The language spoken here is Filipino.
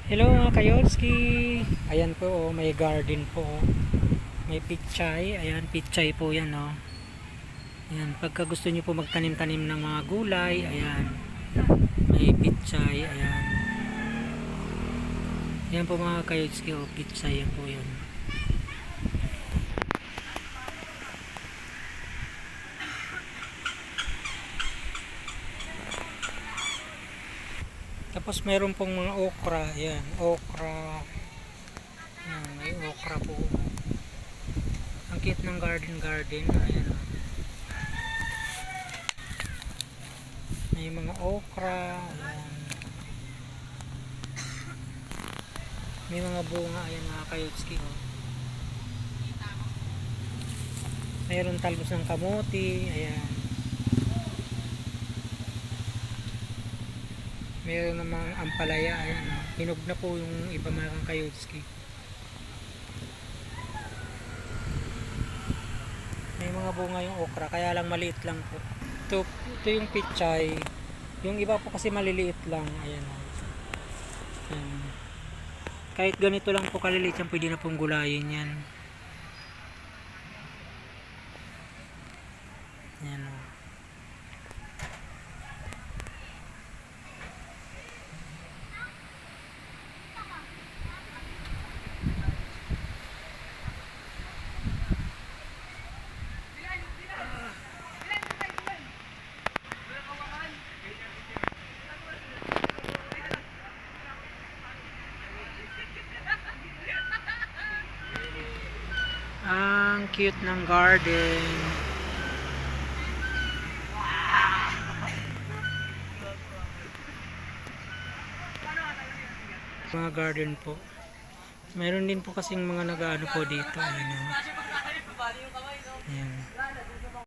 Hello mga kayotski. Ayan po, oh, may garden po, oh. May pichay. Ayan, pichay po yan, oh. Ayan, pagka gusto niyo po magtanim-tanim ng mga gulay, ayan, may pichay. Ayan, ayan po mga kayotski, oh, pichay yan po yun. Tapos meron pong mga okra. Ayan, okra. Ayan, may okra po. Ang cute ng garden. Ayan, oh. May mga okra. Ayan. May mga bunga. Ayan mga kayotski, oh. Mayroon talbos ng kamote. Ayan. Mayroon namang ampalaya. Ayan, oh. Hinog na po yung iba mga kayotski. May mga bunga yung okra, kaya lang maliit lang po. Ito yung pichay. Yung iba po kasi maliliit lang. Ayan, oh. Ayan. Kahit ganito lang po kaliliit yan, pwede na pong gulayin yan. Ayan, oh. Ang cute ng garden. Mga garden po. Meron din po kasing mga nag-ano po dito. Ayan, oh. Ayan.